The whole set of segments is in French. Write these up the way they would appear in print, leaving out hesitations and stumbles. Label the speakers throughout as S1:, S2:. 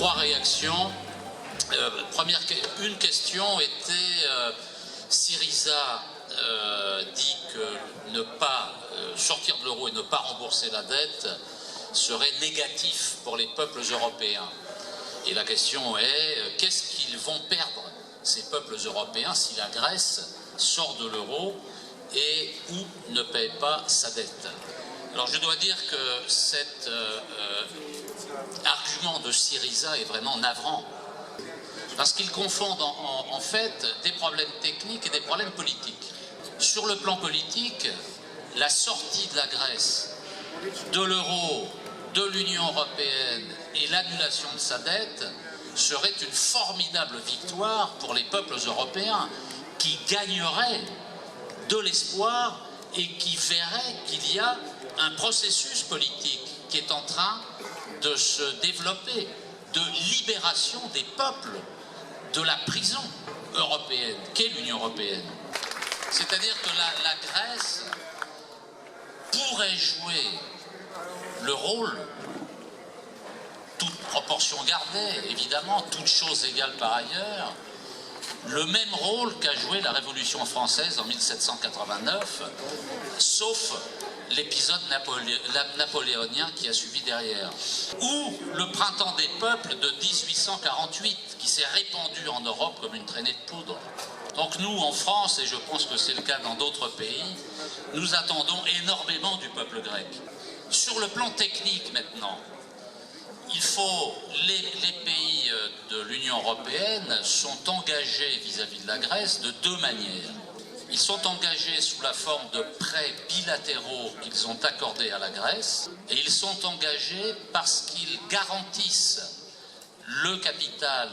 S1: Trois réactions. Une question était Syriza dit que ne pas sortir de l'euro et ne pas rembourser la dette serait négatif pour les peuples européens. Et la question est, qu'est-ce qu'ils vont perdre, ces peuples européens, si la Grèce sort de l'euro et ou ne paie pas sa dette? Alors je dois dire que cet argument de Syriza est vraiment navrant, parce qu'ils confondent en fait des problèmes techniques et des problèmes politiques. Sur le plan politique, la sortie de la Grèce de l'euro, de l'Union européenne et l'annulation de sa dette serait une formidable victoire pour les peuples européens qui gagneraient de l'espoir et qui verraient qu'il y a un processus politique qui est en train de se développer, de libération des peuples de la prison européenne qu'est l'Union européenne. C'est-à-dire que la Grèce pourrait jouer le rôle, toute proportion gardée, évidemment, toute chose égale par ailleurs, le même rôle qu'a joué la Révolution française en 1789, sauf l'épisode napoléonien qui a suivi derrière. Ou le printemps des peuples de 1848, qui s'est répandu en Europe comme une traînée de poudre. Donc nous, en France, et je pense que c'est le cas dans d'autres pays, nous attendons énormément du peuple grec. Sur le plan technique maintenant, il faut, les pays de l'Union européenne sont engagés vis-à-vis de la Grèce de deux manières. Ils sont engagés sous la forme de prêts bilatéraux qu'ils ont accordés à la Grèce, et ils sont engagés parce qu'ils garantissent le capital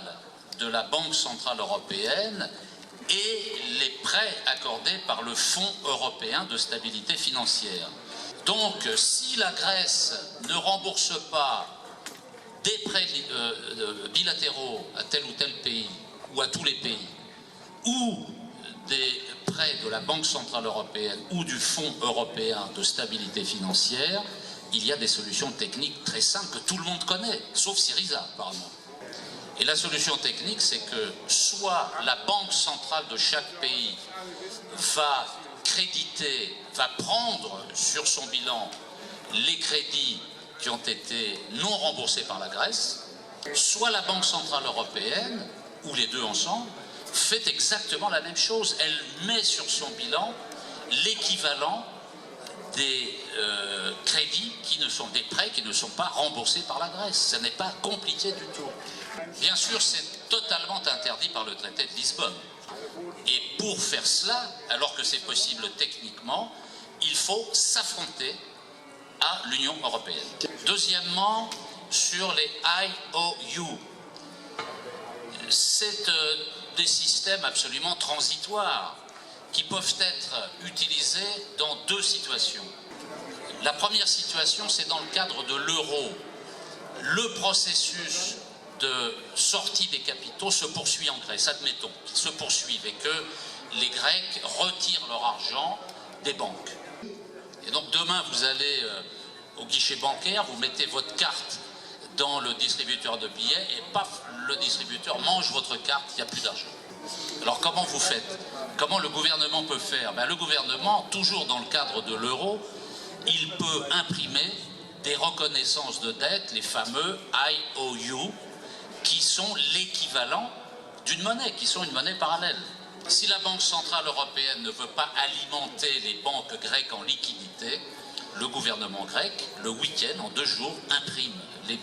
S1: de la Banque centrale européenne et les prêts accordés par le Fonds européen de stabilité financière. Donc, si la Grèce ne rembourse pas des prêts bilatéraux à tel ou tel pays, ou à tous les pays, ou des prêts de la Banque centrale européenne ou du Fonds européen de stabilité financière, il y a des solutions techniques très simples que tout le monde connaît, sauf Syriza apparemment. Et la solution technique, c'est que soit la Banque centrale de chaque pays va créditer, va prendre sur son bilan les crédits qui ont été non remboursés par la Grèce, soit la Banque centrale européenne, ou les deux ensemble, fait exactement la même chose. Elle met sur son bilan l'équivalent des crédits qui ne sont des prêts qui ne sont pas remboursés par la Grèce. Ce n'est pas compliqué du tout. Bien sûr, c'est totalement interdit par le traité de Lisbonne. Et pour faire cela, alors que c'est possible techniquement, il faut s'affronter à l'Union européenne. Deuxièmement, sur les IOU, c'est des systèmes absolument transitoires qui peuvent être utilisés dans deux situations. La première situation, c'est dans le cadre de l'euro. Le processus de sortie des capitaux se poursuit en Grèce, admettons qu'il se poursuive et que les Grecs retirent leur argent des banques. Et donc demain, vous allez au guichet bancaire, vous mettez votre carte dans le distributeur de billets et paf, le distributeur mange votre carte, il n'y a plus d'argent. Alors comment vous faites? Comment le gouvernement peut faire? Le gouvernement, toujours dans le cadre de l'euro, il peut imprimer des reconnaissances de dette, les fameux IOU, qui sont l'équivalent d'une monnaie, qui sont une monnaie parallèle. Si la Banque centrale européenne ne veut pas alimenter les banques grecques en liquidité, le gouvernement grec, le week-end, en 2 jours, imprime les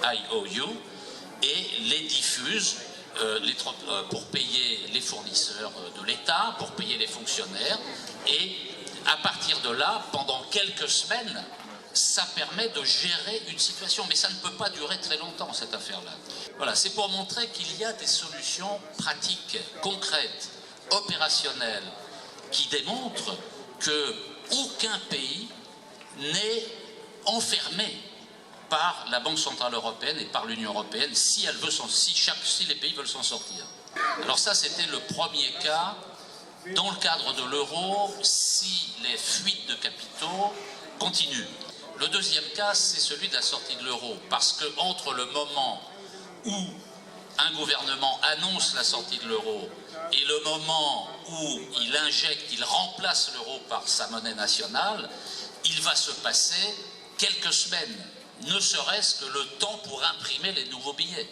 S1: IOU et les diffuse pour payer les fournisseurs de l'État, pour payer les fonctionnaires. Et à partir de là, pendant quelques semaines, ça permet de gérer une situation. Mais ça ne peut pas durer très longtemps, cette affaire-là. Voilà, c'est pour montrer qu'il y a des solutions pratiques, concrètes, opérationnelles, qui démontrent qu'aucun pays n'est enfermé par la Banque centrale européenne et par l'Union européenne si les pays veulent s'en sortir. Alors ça, c'était le premier cas. Dans le cadre de l'euro, si les fuites de capitaux continuent. Le deuxième cas, c'est celui de la sortie de l'euro, parce qu'entre le moment où un gouvernement annonce la sortie de l'euro et le moment où il injecte, il remplace l'euro par sa monnaie nationale, il va se passer quelques semaines, ne serait-ce que le temps pour imprimer les nouveaux billets.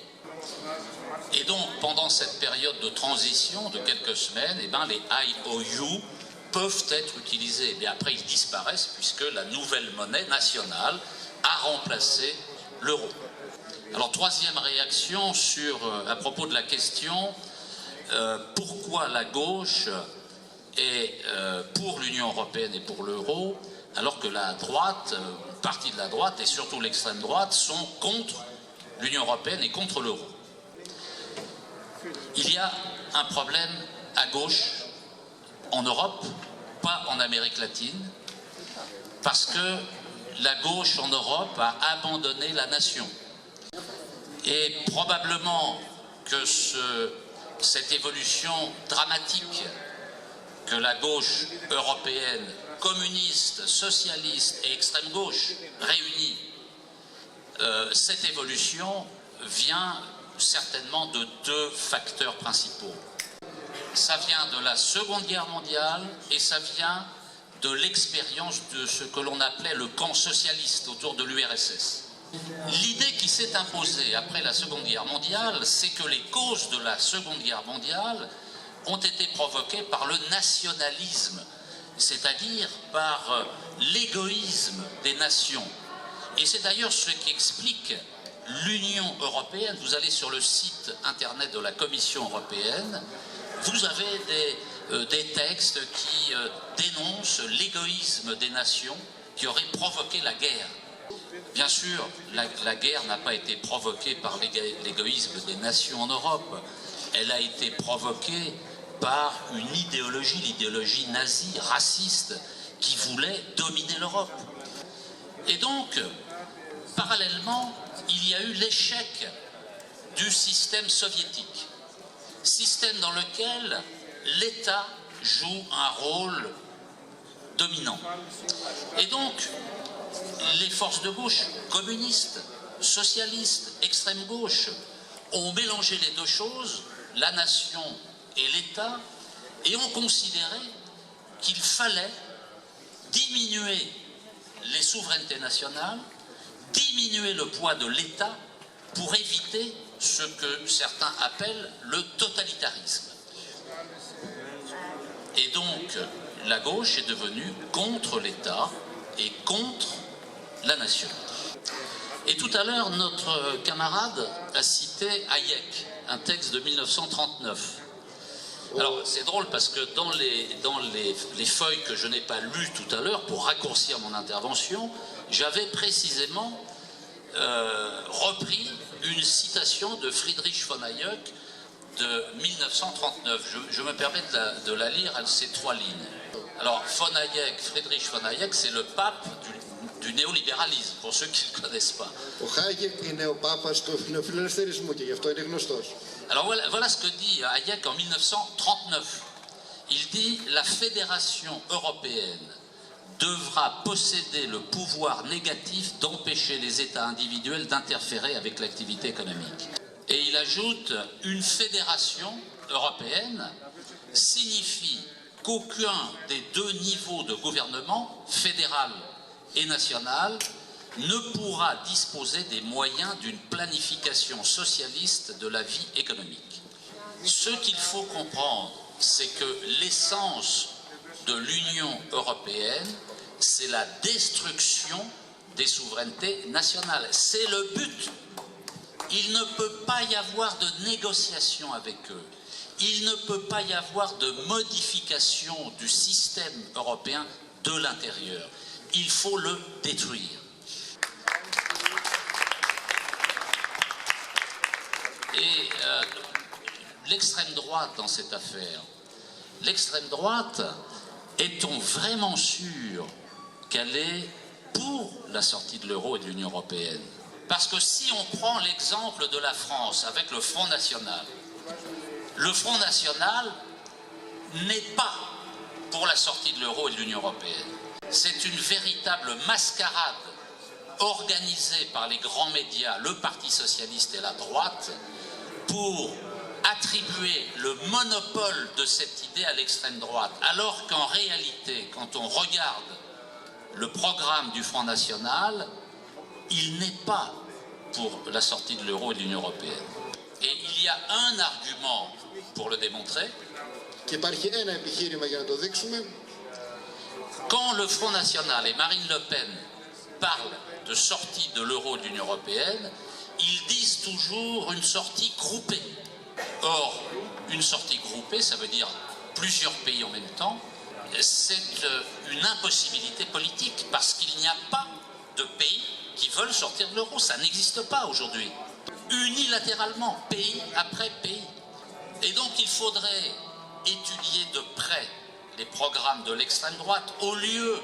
S1: Et donc, pendant cette période de transition de quelques semaines, eh ben, les IOU peuvent être utilisés. Mais après, ils disparaissent puisque la nouvelle monnaie nationale a remplacé l'euro. Alors, troisième réaction à propos de la question pourquoi la gauche est pour l'Union européenne et pour l'euro, alors que la droite, une partie de la droite et surtout l'extrême droite sont contre l'Union européenne et contre l'euro. Il y a un problème à gauche en Europe, pas en Amérique latine, parce que la gauche en Europe a abandonné la nation. Et probablement que cette évolution dramatique que la gauche européenne, communiste, socialiste et extrême gauche réunie, cette évolution vient certainement de deux facteurs principaux. Ça vient de la Seconde Guerre mondiale et ça vient de l'expérience de ce que l'on appelait le camp socialiste autour de l'URSS. L'idée qui s'est imposée après la Seconde Guerre mondiale, c'est que les causes de la Seconde Guerre mondiale ont été provoquées par le nationalisme, c'est-à-dire par l'égoïsme des nations. Et c'est d'ailleurs ce qui explique l'Union européenne. Vous allez sur le site internet de la Commission européenne, vous avez des textes qui dénoncent l'égoïsme des nations qui auraient provoqué la guerre. Bien sûr, la guerre n'a pas été provoquée par l'égoïsme des nations en Europe. Elle a été provoquée par une idéologie, l'idéologie nazie, raciste, qui voulait dominer l'Europe. Et donc, parallèlement, il y a eu l'échec du système soviétique. Système dans lequel l'État joue un rôle dominant. Et donc, les forces de gauche, communistes, socialistes, extrême gauche, ont mélangé les deux choses, la nation et l'État, et ont considéré qu'il fallait diminuer les souverainetés nationales, diminuer le poids de l'État pour éviter ce que certains appellent le totalitarisme. Et donc, la gauche est devenue contre l'État et contre la nation. Et tout à l'heure, notre camarade a cité Hayek, un texte de 1939. Alors, c'est drôle parce que dans les feuilles que je n'ai pas lues tout à l'heure, pour raccourcir mon intervention, j'avais précisément repris une citation de Friedrich von Hayek de 1939. Je me permets de la lire, ces trois lignes. Alors, Friedrich von Hayek, c'est le pape du néolibéralisme, pour ceux qui ne le connaissent pas. Alors voilà ce que dit Hayek en 1939. Il dit « La Fédération européenne devra posséder le pouvoir négatif d'empêcher les États individuels d'interférer avec l'activité économique. » Et il ajoute « Une fédération européenne signifie qu'aucun des deux niveaux de gouvernement, fédéral et national, ne pourra disposer des moyens d'une planification socialiste de la vie économique. Ce qu'il faut comprendre, c'est que l'essence de l'Union européenne, c'est la destruction des souverainetés nationales. C'est le but. Il ne peut pas y avoir de négociation avec eux. Il ne peut pas y avoir de modification du système européen de l'intérieur. Il faut le détruire. Et l'extrême droite dans cette affaire, l'extrême droite, est-on vraiment sûr qu'elle est pour la sortie de l'euro et de l'Union européenne? Parce que si on prend l'exemple de la France avec le Front National n'est pas pour la sortie de l'euro et de l'Union européenne. C'est une véritable mascarade organisée par les grands médias, le Parti socialiste et la droite, pour attribuer le monopole de cette idée à l'extrême droite, alors qu'en réalité, quand on regarde le programme du Front National, il n'est pas pour la sortie de l'euro et de l'Union européenne. Et il y a un argument pour le démontrer. Quand le Front National et Marine Le Pen parlent de sortie de l'euro et de l'Union européenne, ils disent toujours une sortie groupée. Or, une sortie groupée, ça veut dire plusieurs pays en même temps, c'est une impossibilité politique, parce qu'il n'y a pas de pays qui veulent sortir de l'euro. Ça n'existe pas aujourd'hui. Unilatéralement, pays après pays. Et donc il faudrait étudier de près les programmes de l'extrême droite, au lieu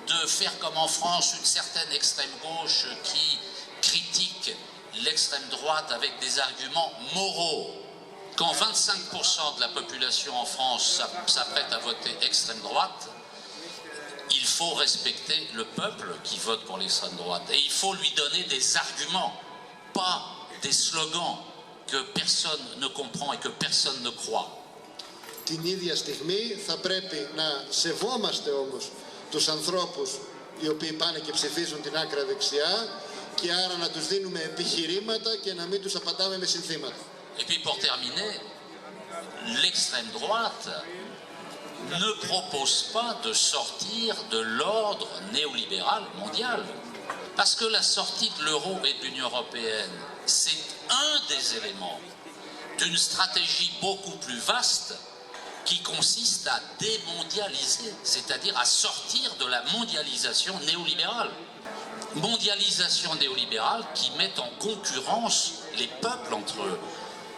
S1: de faire comme en France une certaine extrême gauche qui critique l'extrême droite avec des arguments moraux. Quand 25% de la population en France s'apprête à voter extrême droite, il faut respecter le peuple qui vote pour l'extrême droite. Et il faut lui donner des arguments, pas des slogans que personne ne comprend et que personne ne croit.
S2: Την ίδια στιγμή θα πρέπει να σεβόμαστε όμως τους ανθρώπους οι οποίοι πάνε και ψηφίζουν την άκρα δεξιά και άρα να τους δίνουμε επιχειρήματα και να μην τους απαντάμε με συνθήματα.
S1: Et puis pour terminer, l'extrême droite ne propose pas de sortir de l'ordre néolibéral mondial. Parce que la sortie de l'euro et de l'Union européenne, c'est un des éléments d'une stratégie beaucoup plus vaste qui consiste à démondialiser, c'est-à-dire à sortir de la mondialisation néolibérale. Mondialisation néolibérale qui met en concurrence les peuples entre eux.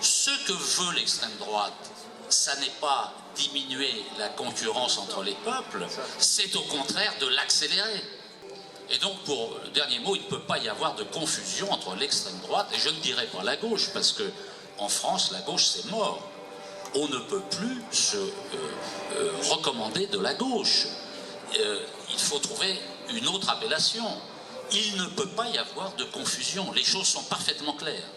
S1: Ce que veut l'extrême droite, ça n'est pas diminuer la concurrence entre les peuples, c'est au contraire de l'accélérer. Et donc, pour le dernier mot, il ne peut pas y avoir de confusion entre l'extrême droite, et je ne dirais pas la gauche, parce que en France, la gauche, c'est mort. On ne peut plus se recommander de la gauche. Il faut trouver une autre appellation. Il ne peut pas y avoir de confusion. Les choses sont parfaitement claires.